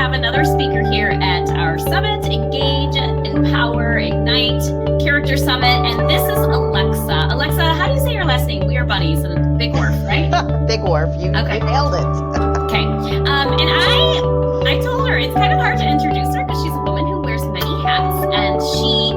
have another speaker here at our summit, Engage, Empower, Ignite, Character Summit, and this is Alexa. Alexa, how do you say your last name? We are buddies in Bigwarfe, right? Bigwarfe, you nailed it. Okay, and I told her it's kind of hard to introduce her because she's a woman who wears many hats, and she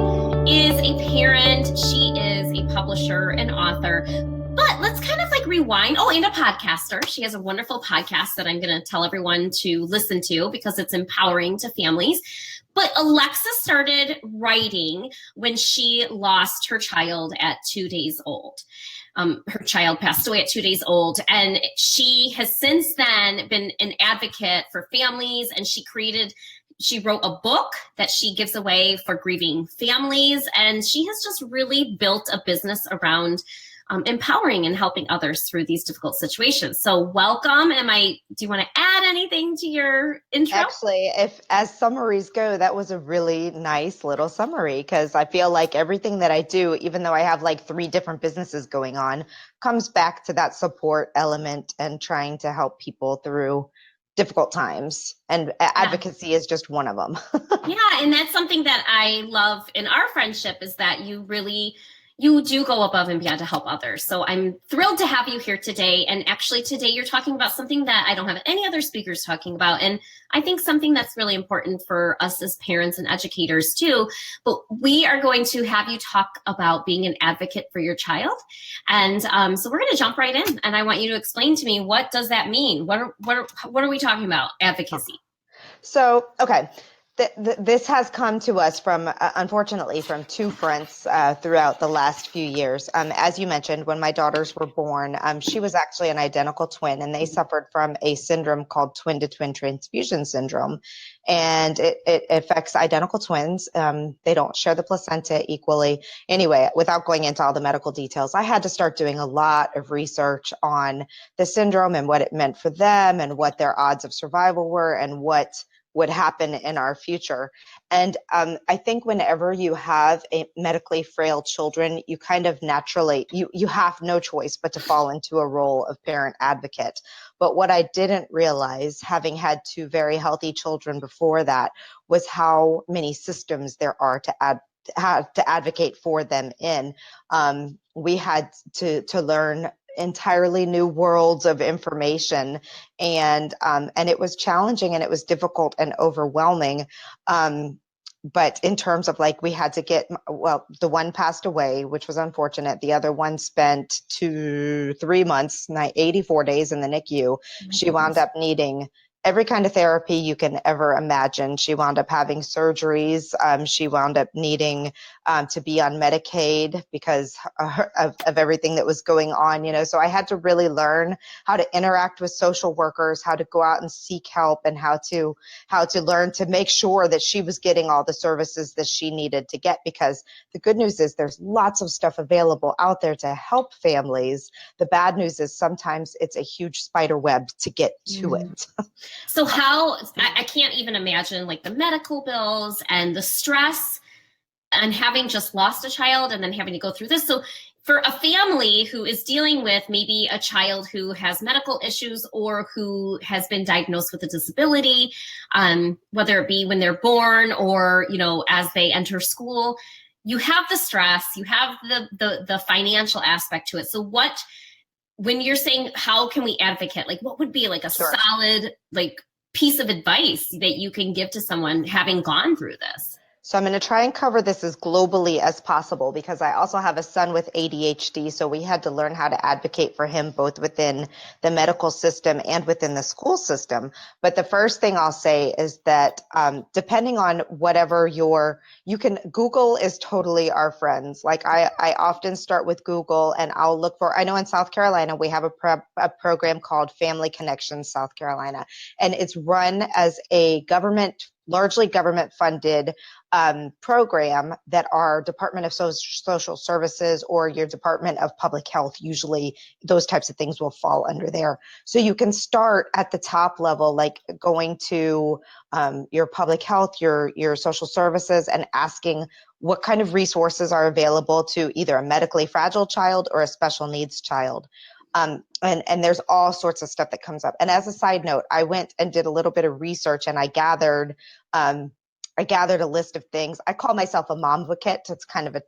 is a parent, she is a publisher, an author. But let's kind of like rewind. Oh, and a podcaster. She has a wonderful podcast that I'm going to tell everyone to listen to because it's empowering to families. But Alexa started writing when she lost her child at 2 days old. Her child passed away at 2 days old, and she has since then been an advocate for families, and she wrote a book that she gives away for grieving families, and she has just really built a business around empowering and helping others through these difficult situations. So welcome. Do you want to add anything to your intro? Actually, as summaries go, that was a really nice little summary, because I feel like everything that I do, even though I have like 3 different businesses going on, comes back to that support element and trying to help people through difficult times. And advocacy is just one of them. Yeah. And that's something that I love in our friendship, is that you do go above and beyond to help others. So I'm thrilled to have you here today. And actually today you're talking about something that I don't have any other speakers talking about. And I think something that's really important for us as parents and educators too. But we are going to have you talk about being an advocate for your child. And so we're going to jump right in. And I want you to explain to me, what does that mean? What are we talking about, advocacy? So, okay. This has come to us unfortunately, from 2 fronts throughout the last few years. As you mentioned, when my daughters were born, she was actually an identical twin, and they suffered from a syndrome called twin-to-twin transfusion syndrome. And it affects identical twins. They don't share the placenta equally. Anyway, without going into all the medical details, I had to start doing a lot of research on the syndrome and what it meant for them and what their odds of survival were and what would happen in our future. And I think whenever you have a medically frail children, you kind of naturally, you have no choice but to fall into a role of parent advocate. But what I didn't realize, having had 2 very healthy children before that, was how many systems there are to advocate for them in. We had to learn entirely new worlds of information, and it was challenging, and it was difficult and overwhelming. But in terms of like, we had to the one passed away, which was unfortunate. The other one spent 3 months, 84 days in the NICU. She wound up needing every kind of therapy you can ever imagine. She wound up having surgeries. She wound up needing to be on Medicaid because of everything that was going on, So I had to really learn how to interact with social workers, how to go out and seek help, and how to learn to make sure that she was getting all the services that she needed to get. Because the good news is there's lots of stuff available out there to help families. The bad news is sometimes it's a huge spider web to get to it. So I can't even imagine like the medical bills and the stress and having just lost a child and then having to go through this. So for a family who is dealing with maybe a child who has medical issues or who has been diagnosed with a disability, whether it be when they're born or, as they enter school, you have the stress, you have the financial aspect to it. So when you're saying how can we advocate, like what would be like a solid like piece of advice that you can give to someone having gone through this? So I'm going to try and cover this as globally as possible, because I also have a son with ADHD. So we had to learn how to advocate for him both within the medical system and within the school system. But the first thing I'll say is that depending on whatever Google is totally our friends. Like I often start with Google, and I'll look for, I know in South Carolina, we have a program called Family Connections South Carolina, and it's run as a largely government funded program that our Department of Social Services or your Department of Public Health, usually those types of things will fall under there. So you can start at the top level, like going to your public health, your social services, and asking what kind of resources are available to either a medically fragile child or a special needs child. And there's all sorts of stuff that comes up. And as a side note, I went and did a little bit of research, and I gathered a list of things. I call myself a momvocate. It's kind of a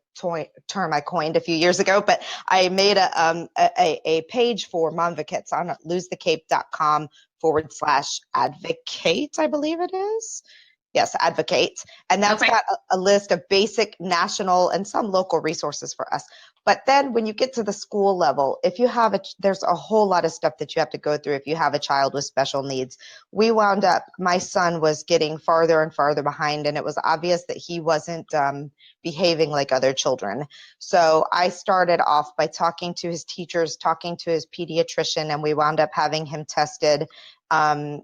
term I coined a few years ago, but I made a page for momvocates on losethecape.com/advocate, I believe it is. Yes, advocate. And that's Okay. got a list of basic national and some local resources for us. But then when you get to the school level, if you have there's a whole lot of stuff that you have to go through if you have a child with special needs. We wound up, my son was getting farther and farther behind, and it was obvious that he wasn't behaving like other children. So I started off by talking to his teachers, talking to his pediatrician, and we wound up having him tested. And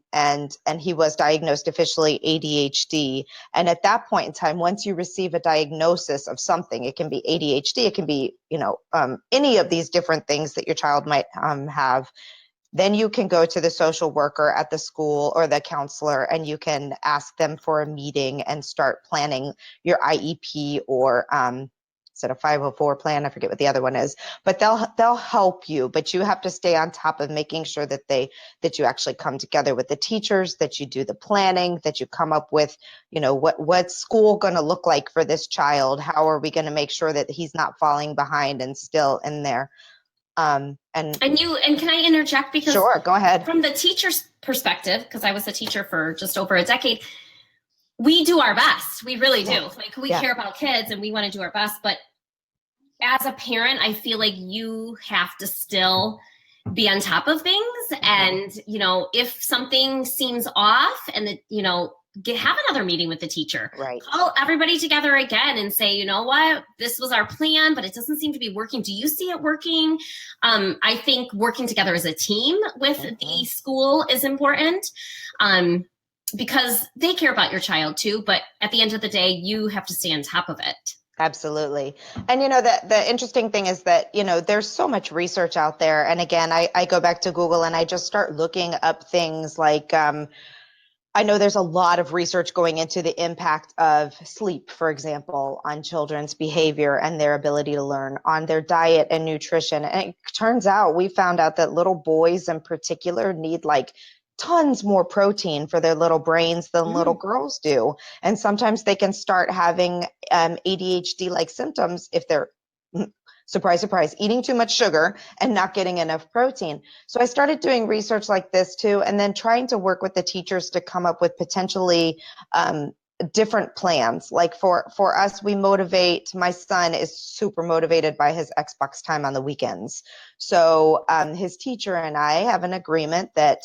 he was diagnosed officially ADHD. And at that point in time, once you receive a diagnosis of something, it can be ADHD, it can be, any of these different things that your child might have, then you can go to the social worker at the school or the counselor, and you can ask them for a meeting and start planning your IEP, or is it a 504 plan? I forget what the other one is, but they'll help you, but you have to stay on top of making sure that you actually come together with the teachers, that you do the planning, that you come up with, what's school going to look like for this child? How are we going to make sure that he's not falling behind and still in there? And can I interject? Because sure, go ahead. From the teacher's perspective, because I was a teacher for just over a decade, we do our best. We really do. Like, we care about kids and we want to do our best. But as a parent, I feel like you have to still be on top of things. And, if something seems off, and have another meeting with the teacher. Right. Call everybody together again and say, you know what, this was our plan, but it doesn't seem to be working. Do you see it working? I think working together as a team with the school is important. Because they care about your child too, but at the end of the day, you have to stay on top of it. Absolutely. And the interesting thing is that, there's so much research out there. And again, I go back to Google and I just start looking up things like, I know there's a lot of research going into the impact of sleep, for example, on children's behavior and their ability to learn, on their diet and nutrition. And it turns out, we found out that little boys in particular need like tons more protein for their little brains than little girls do. And sometimes they can start having ADHD-like symptoms if they're, surprise, surprise, eating too much sugar and not getting enough protein. So I started doing research like this too, and then trying to work with the teachers to come up with potentially different plans. Like for us, my son is super motivated by his Xbox time on the weekends. So his teacher and I have an agreement that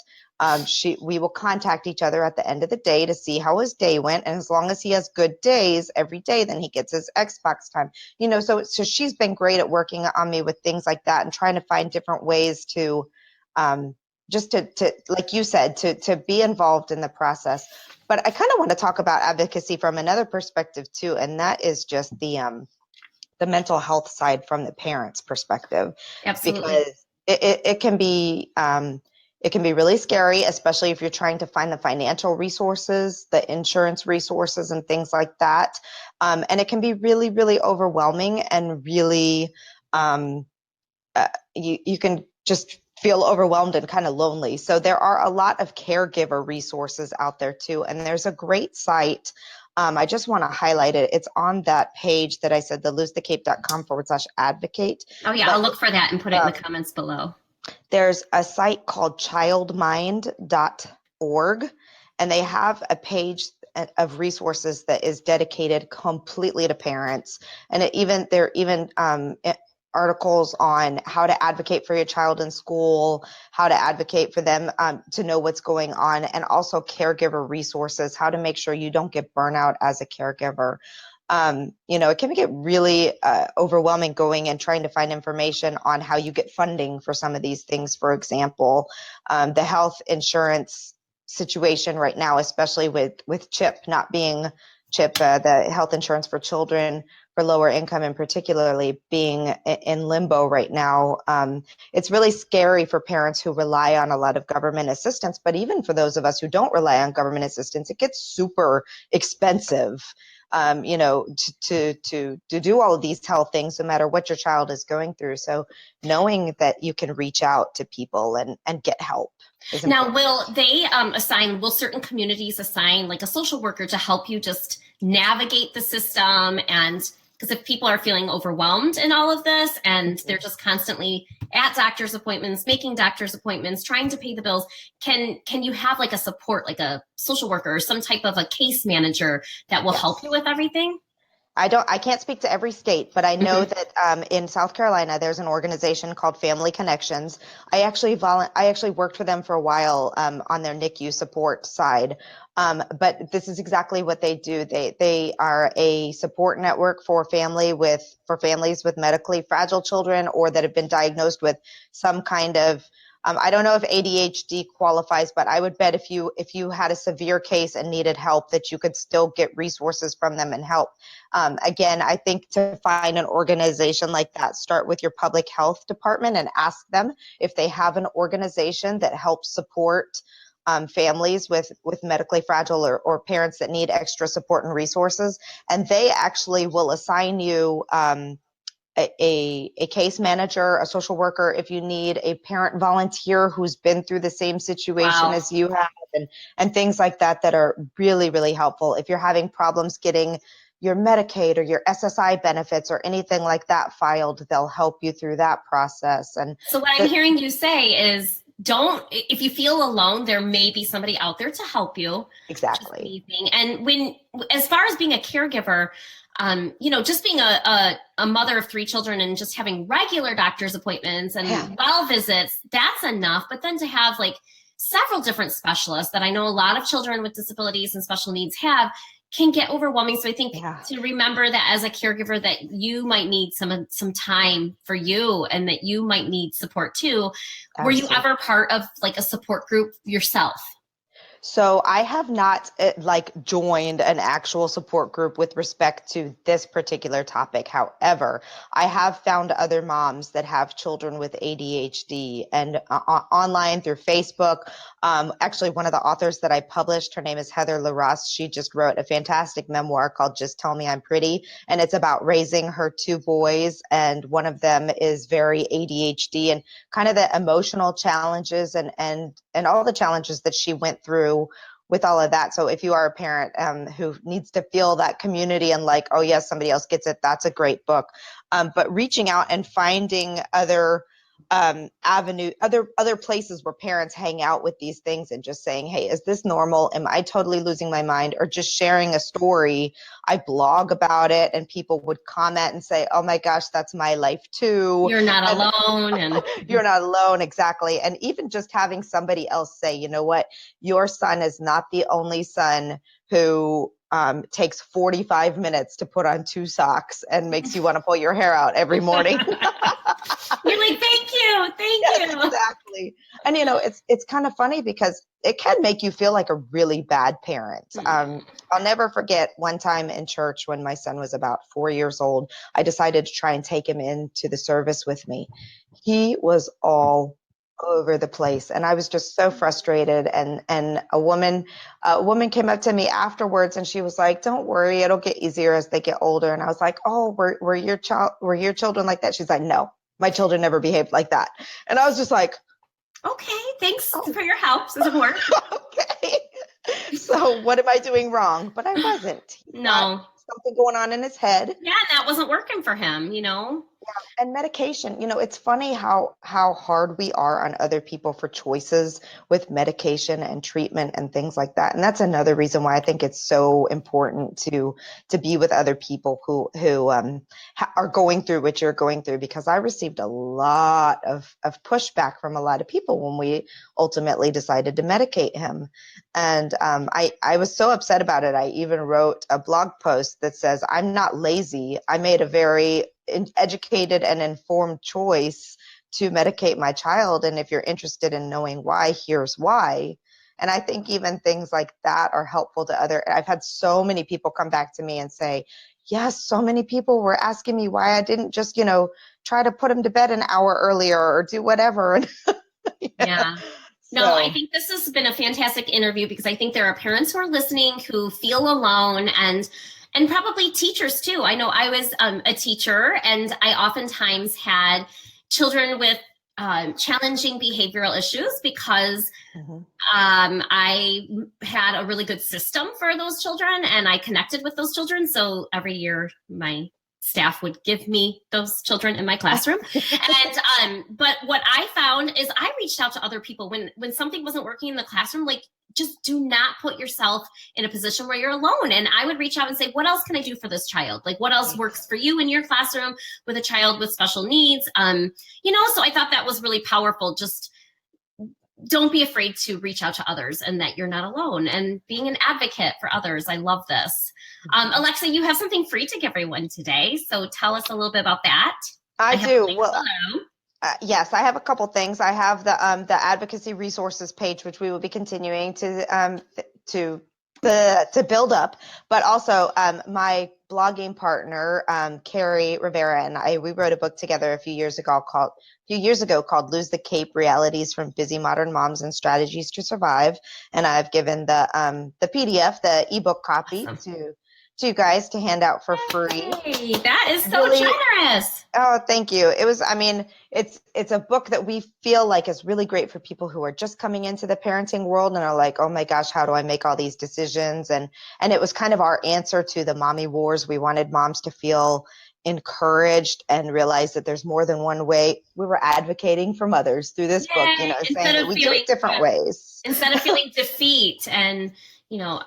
we will contact each other at the end of the day to see how his day went. And as long as he has good days every day, then he gets his Xbox time, so she's been great at working on me with things like that and trying to find different ways to, just to, like you said, to be involved in the process. But I kind of want to talk about advocacy from another perspective too. And that is just the mental health side from the parents' perspective. Absolutely. Because it can be, it can be really scary, especially if you're trying to find the financial resources, the insurance resources, and things like that. And it can be really, really overwhelming, and really, you can just feel overwhelmed and kind of lonely. So there are a lot of caregiver resources out there too. And there's a great site. I just want to highlight it. It's on that page that I said, the losethecape.com/advocate. Oh yeah, I'll look for that and put it in the comments below. There's a site called childmind.org, and they have a page of resources that is dedicated completely to parents. And there are even articles on how to advocate for your child in school, how to advocate for them to know what's going on, and also caregiver resources, how to make sure you don't get burnout as a caregiver. It can get really overwhelming going and trying to find information on how you get funding for some of these things. For example, the health insurance situation right now, especially with CHIP not being CHIP, the health insurance for children for lower income, and particularly being in limbo right now. It's really scary for parents who rely on a lot of government assistance, but even for those of us who don't rely on government assistance, it gets super expensive. to do all of these health things, no matter what your child is going through. So knowing that you can reach out to people and get help is Now, important. will certain communities assign like a social worker to help you just navigate the system? And because if people are feeling overwhelmed in all of this and they're just constantly at doctor's appointments, making doctor's appointments, trying to pay the bills, can you have like a support, like a social worker or some type of a case manager that will help you with everything? I can't speak to every state, but I know Mhm. that in South Carolina, there's an organization called Family Connections. I actually worked for them for a while on their NICU support side. But this is exactly what they do. They are a support network for families with medically fragile children or that have been diagnosed with some kind of I don't know if ADHD qualifies, but I would bet if you had a severe case and needed help, that you could still get resources from them and help. Again, I think to find an organization like that, start with your public health department and ask them if they have an organization that helps support families with medically fragile or parents that need extra support and resources. And they actually will assign you a case manager, a social worker, if you need a parent volunteer who's been through the same situation Wow. as you have, and things like that that are really, really helpful. If you're having problems getting your Medicaid or your SSI benefits or anything like that filed, they'll help you through that process. And So what I'm the, hearing you say is don't, if you feel alone, there may be somebody out there to help you. Just exactly. amazing. And as far as being a caregiver, just being a mother of three children and just having regular doctor's appointments Yeah. and well visits, that's enough. But then to have like several different specialists that I know a lot of children with disabilities and special needs have can get overwhelming. So I think Yeah. to remember that as a caregiver that you might need some time for you and that you might need support too. Were you Absolutely. ever part of like a support group yourself? So I have not like joined an actual support group with respect to this particular topic. However, I have found other moms that have children with ADHD and online through Facebook. Actually, one of the authors that I published, her name is Heather LaRosse. She just wrote a fantastic memoir called Just Tell Me I'm Pretty. And it's about raising her two boys. And one of them is very ADHD and kind of the emotional challenges and all the challenges that she went through with all of that. So if you are a parent who needs to feel that community and like, oh yes, somebody else gets it, that's a great book. But reaching out and finding other places where parents hang out with these things and just saying, hey, is this normal? Am I totally losing my mind? Or just sharing a story. I blog about it and people would comment and say, oh my gosh, that's my life too. You're not And alone. And you're not alone, exactly. And even just having somebody else say, you know what, your son is not the only son who takes 45 minutes to put on two socks and makes you want to pull your hair out every morning. you're like, thank Yes, you. exactly. And it's kind of funny because it can make you feel like a really bad parent. I'll never forget one time in church when my son was about 4 years old, I decided to try and take him into the service with me. He was all over the place and I was just so frustrated, and a woman came up to me afterwards and she was like, don't worry, it'll get easier as they get older. And I was like, oh, were your children like that? She's like, no, my children never behaved like that. And I was just like, Okay, thanks oh, for your help and support. okay. So what am I doing wrong? But I wasn't. He's got No. something going on in his head. Yeah, that wasn't working for him. And medication, it's funny how hard we are on other people for choices with medication and treatment and things like that. And that's another reason why I think it's so important to be with other people who are going through what you're going through, because I received a lot of pushback from a lot of people when we ultimately decided to medicate him. And I was so upset about it. I even wrote a blog post that says, I'm not lazy. I made a very educated and informed choice to medicate my child. And if you're interested in knowing why, here's why. And I think even things like that are helpful to I've had so many people come back to me and say, yes, so many people were asking me why I didn't just, try to put him to bed an hour earlier or do whatever. Yeah. Yeah. No, I So think this has been a fantastic interview because I think there are parents who are listening who feel alone And probably teachers too. I know I was a teacher, and I oftentimes had children with challenging behavioral issues because Mhm. I had a really good system for those children, and I connected with those children. So every year, my staff would give me those children in my classroom. But what I found is I reached out to other people when something wasn't working in the classroom. Like, just do not put yourself in a position where you're alone. And I would reach out and say, what else can I do for this child? Like, what else works for you in your classroom with a child with special needs? So I thought that was really powerful. Just don't be afraid to reach out to others, and that you're not alone, and being an advocate for others. I love this. Alexa, you have something free to give everyone today. So tell us a little bit about that. I do. Well, below. yes, I have a couple things. I have the advocacy resources page, which we will be continuing to build up, but also my blogging partner, Carrie Rivera, and we wrote a book together a few years ago called "Lose the Cape: Realities from Busy Modern Moms and Strategies to Survive." And I've given the PDF, the ebook copy, Awesome. to you guys to hand out for free. Hey, that is so generous. Oh, thank you. It's a book that we feel like is really great for people who are just coming into the parenting world and are like, oh my gosh, how do I make all these decisions? And it was kind of our answer to the mommy wars. We wanted moms to feel encouraged and realize that there's more than one way. We were advocating for mothers through this book, saying that we do it different ways. Instead of feeling defeat and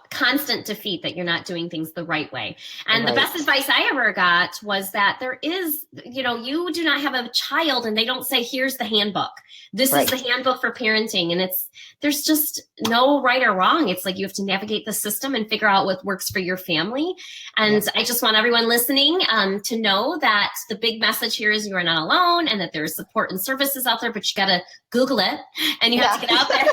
constant defeat that you're not doing things the right way. And the best advice I ever got was that there is, you do not have a child and they don't say, here's the handbook. This is the handbook for parenting. And there's just no right or wrong. It's like you have to navigate the system and figure out what works for your family. And I just want everyone listening to know that the big message here is you are not alone, and that there's support and services out there, but you got to Google it, and you have to get out there.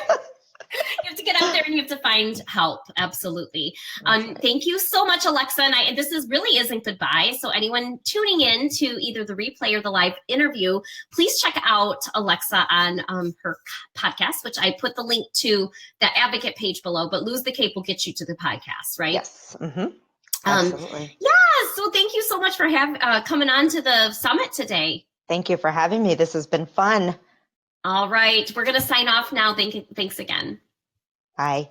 You have to get out there and you have to find help. Absolutely. Thank you so much, Alexa. And this really isn't goodbye. So anyone tuning in to either the replay or the live interview, please check out Alexa on her podcast, which I put the link to the advocate page below. But Lose the Cape will get you to the podcast, right? Yes. Mm-hmm. Absolutely. So thank you so much for coming on to the summit today. Thank you for having me. This has been fun. All right. We're going to sign off now. Thanks again. Bye.